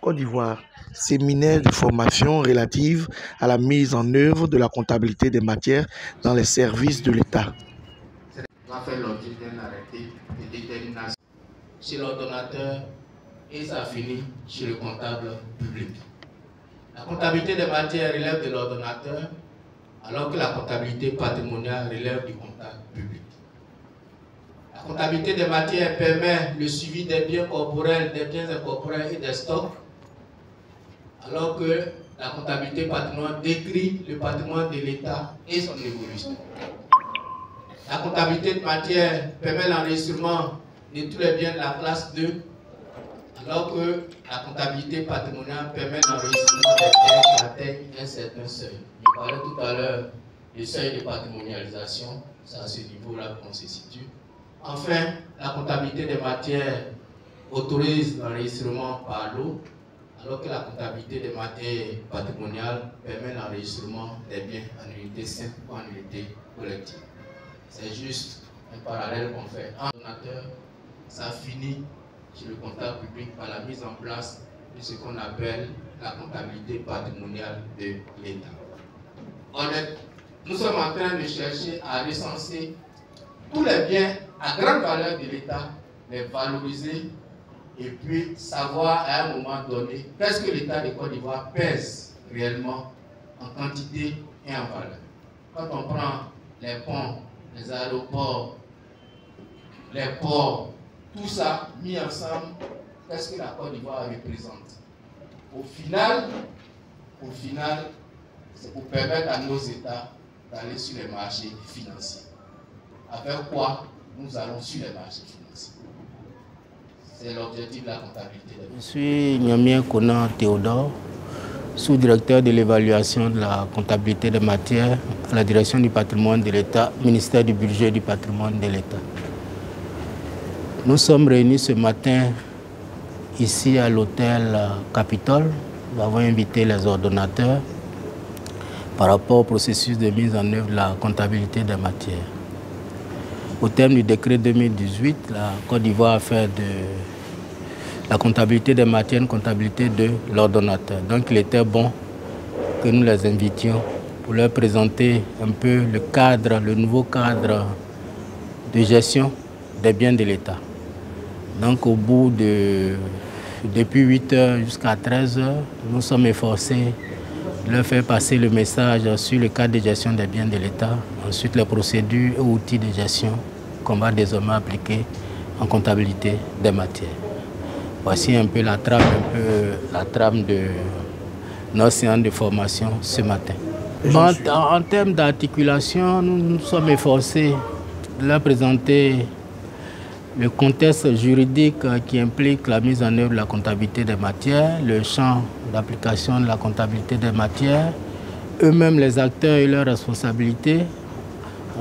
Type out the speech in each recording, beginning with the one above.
Côte d'Ivoire, séminaire de formation relative à la mise en œuvre de la comptabilité des matières dans les services de l'État. Va faire l'objet d'un arrêté de détermination chez l'ordonnateur et ça finit chez le comptable public. La comptabilité des matières relève de l'ordonnateur, alors que la comptabilité patrimoniale relève du comptable public. La comptabilité des matières permet le suivi des biens corporels, des biens incorporels et des stocks, alors que la comptabilité patrimoniale décrit le patrimoine de l'État et son évolution. La comptabilité de matière permet l'enregistrement de tous les biens de la classe 2, alors que la comptabilité patrimoniale permet l'enregistrement des biens qui atteignent un certain seuil. Je parlais tout à l'heure du seuil de patrimonialisation, c'est à ce niveau-là qu'on se situe. Enfin, la comptabilité des matières autorise l'enregistrement par lot, alors que la comptabilité des matières patrimoniales permet l'enregistrement des biens en unité simple ou en unité collective. C'est juste un parallèle qu'on fait. En donateur, ça finit chez le comptable public par la mise en place de ce qu'on appelle la comptabilité patrimoniale de l'État. Nous sommes en train de chercher à recenser tous les biens à grande valeur de l'État, les valoriser et puis savoir à un moment donné qu'est-ce que l'État de Côte d'Ivoire pèse réellement en quantité et en valeur. Quand on prend les ponts, les aéroports, les ports, tout ça mis ensemble, qu'est-ce que la Côte d'Ivoire représente? Au final, c'est pour permettre à nos États d'aller sur les marchés financiers. Avec quoi nous allons sur les marchés financiers? C'est l'objectif de la comptabilité. Je suis Nyamien Kona Théodore, sous-directeur de l'évaluation de la comptabilité des matières à la direction du patrimoine de l'État, ministère du budget et du patrimoine de l'État. Nous sommes réunis ce matin ici à l'hôtel Capitole. Nous avons invité les ordonnateurs par rapport au processus de mise en œuvre de la comptabilité des matières. Au terme du décret 2018, la Côte d'Ivoire a fait de la comptabilité des matières une comptabilité de l'ordonnateur. Donc il était bon que nous les invitions pour leur présenter un peu le cadre, le nouveau cadre de gestion des biens de l'État. Donc au bout de, depuis 8 h jusqu'à 13 h, nous sommes efforcés de leur faire passer le message sur le cadre de gestion des biens de l'État, ensuite les procédures et outils de gestion qu'on va désormais appliquer en comptabilité des matières. Voici un peu la trame de nos séances de formation ce matin. En termes d'articulation, nous nous sommes efforcés de leur présenter le contexte juridique qui implique la mise en œuvre de la comptabilité des matières, le champ d'application de la comptabilité des matières, eux-mêmes les acteurs et leurs responsabilités,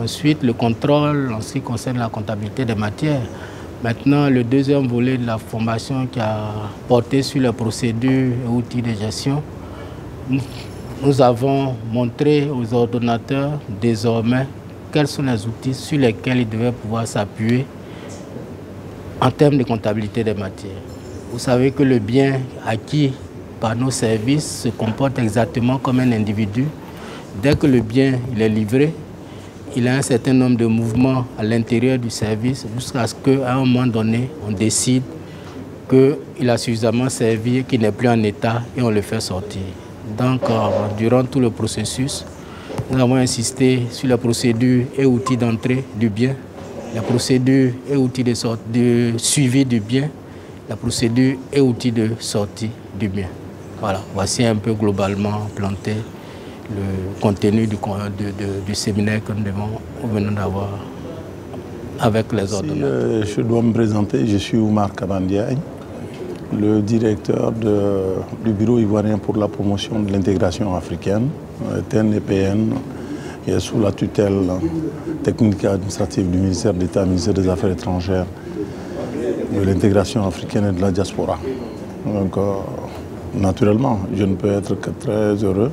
ensuite le contrôle en ce qui concerne la comptabilité des matières. Maintenant, le deuxième volet de la formation qui a porté sur les procédures et outils de gestion, nous avons montré aux ordonnateurs désormais quels sont les outils sur lesquels ils devaient pouvoir s'appuyer en termes de comptabilité des matières. Vous savez que le bien acquis par nos services se comporte exactement comme un individu. Dès que le bien il est livré, il a un certain nombre de mouvements à l'intérieur du service jusqu'à ce qu'à un moment donné, on décide qu'il a suffisamment servi, qu'il n'est plus en état et on le fait sortir. Donc, durant tout le processus, nous avons insisté sur la procédure et outils d'entrée du bien, la procédure et outils de suivi du bien, la procédure et outils de sortie du bien. Voilà, voici un peu globalement planté le contenu du séminaire que nous venons d'avoir avec les ordonnateurs. Je dois me présenter, je suis Oumar Kabandiaï, le directeur du Bureau ivoirien pour la promotion de l'intégration africaine, TNEPN, qui est sous la tutelle technique et administrative du ministère d'État, ministère des Affaires étrangères, de l'intégration africaine et de la diaspora. Donc, naturellement, je ne peux être que très heureux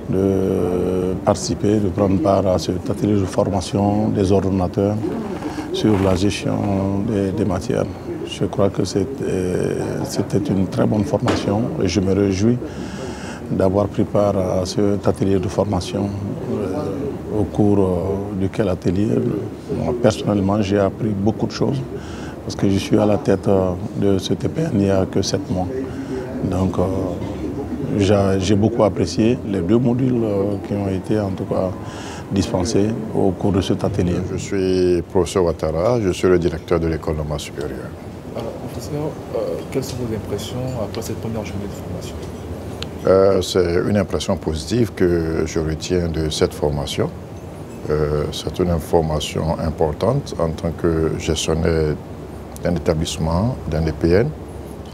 de participer, de prendre part à cet atelier de formation des ordonnateurs sur la gestion des matières. Je crois que c'était une très bonne formation et je me réjouis d'avoir pris part à cet atelier de formation au cours duquel atelier, moi, personnellement, j'ai appris beaucoup de choses parce que je suis à la tête de ce TPN il n'y a que 7 mois. Donc, j'ai beaucoup apprécié les 2 modules qui ont été en tout cas dispensés au cours de cet atelier. Je suis professeur Ouattara, je suis le directeur de l'école normale supérieure. Alors, professeur, quelles sont vos impressions après cette première journée de formation? C'est une impression positive que je retiens de cette formation. C'est une information importante en tant que gestionnaire d'un établissement, d'un EPN.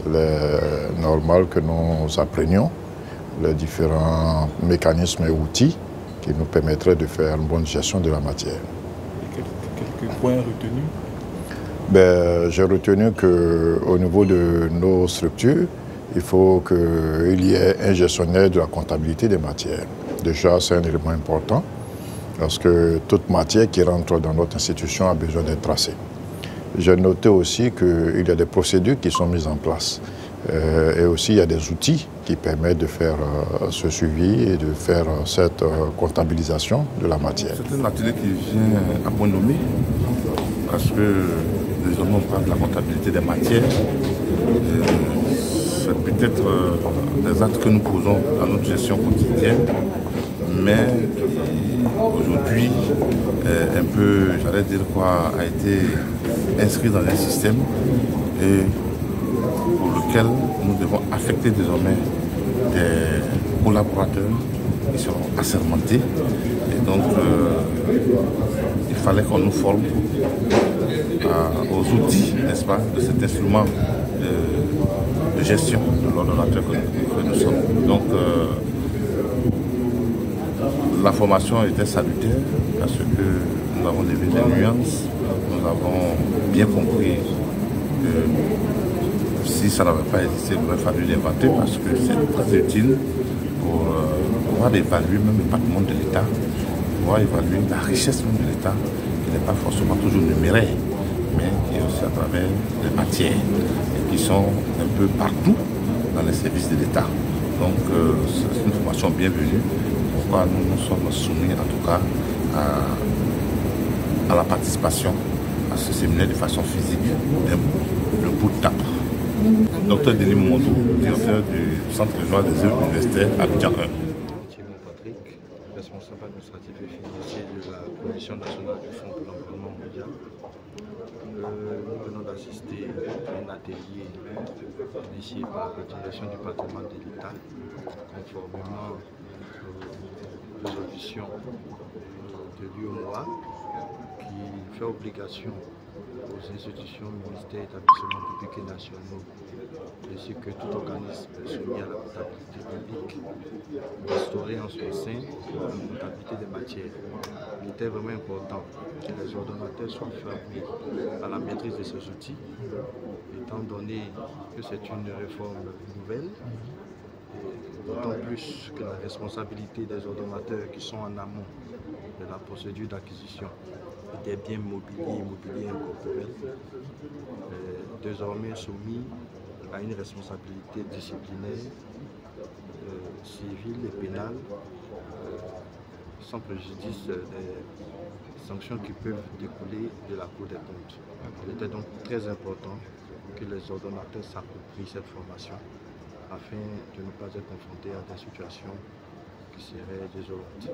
Il est normal que nous apprenions les différents mécanismes et outils qui nous permettraient de faire une bonne gestion de la matière. Et quelques points retenus? J'ai retenu qu'au niveau de nos structures, il faut qu'il y ait un gestionnaire de la comptabilité des matières. Déjà, c'est un élément important parce que toute matière qui rentre dans notre institution a besoin d'être tracée. J'ai noté aussi qu'il y a des procédures qui sont mises en place et aussi il y a des outils qui permettent de faire ce suivi et de faire cette comptabilisation de la matière. C'est un atelier qui vient à point nommé parce que désormais on parle de la comptabilité des matières. C'est peut-être des actes que nous posons dans notre gestion quotidienne, mais aujourd'hui, un peu, j'allais dire quoi, a été inscrit dans un système et pour lequel nous devons affecter désormais des collaborateurs qui seront assermentés. Et donc, il fallait qu'on nous forme aux outils, n'est-ce pas, de cet instrument de gestion de l'ordonnateur que nous sommes. Donc, la formation était salutaire parce que nous avons levé des nuances, nous avons bien compris que si ça n'avait pas existé, il aurait fallu l'inventer parce que c'est très utile pour pouvoir évaluer même le patrimoine de l'État, pouvoir évaluer la richesse même de l'État, qui n'est pas forcément toujours numéraire, mais qui est aussi à travers les matières et qui sont un peu partout dans les services de l'État. Donc c'est une formation bienvenue. Pourquoi nous sommes soumis en tout cas à la participation à ce séminaire de façon physique d'un bout de table. Docteur Denis Mondou, directeur du Centre régional des œuvres universitaires Abidjan 1. Patrick, responsable administratif et financier de la Commission nationale du Fonds pour l'environnement mondial. Nous venons d'assister à un atelier initié par la direction du patrimoine de l'État, conformément aux résolutions de l'UOMOA, qui fait obligation aux institutions, ministères, établissements publics et nationaux, ainsi que tout organisme soumis à la comptabilité publique, d'instaurer en son sein une comptabilité des matières. Il était vraiment important que les ordonnateurs soient formés à la maîtrise de ces outils, étant donné que c'est une réforme nouvelle, d'autant plus que la responsabilité des ordonnateurs qui sont en amont de la procédure d'acquisition des biens mobiliers et immobiliers incorporels, désormais soumis à une responsabilité disciplinaire, civile et pénale, sans préjudice des sanctions qui peuvent découler de la Cour des comptes. Il était donc très important que les ordonnateurs s'approprient cette formation afin de ne pas être confrontés à des situations qui seraient désolantes.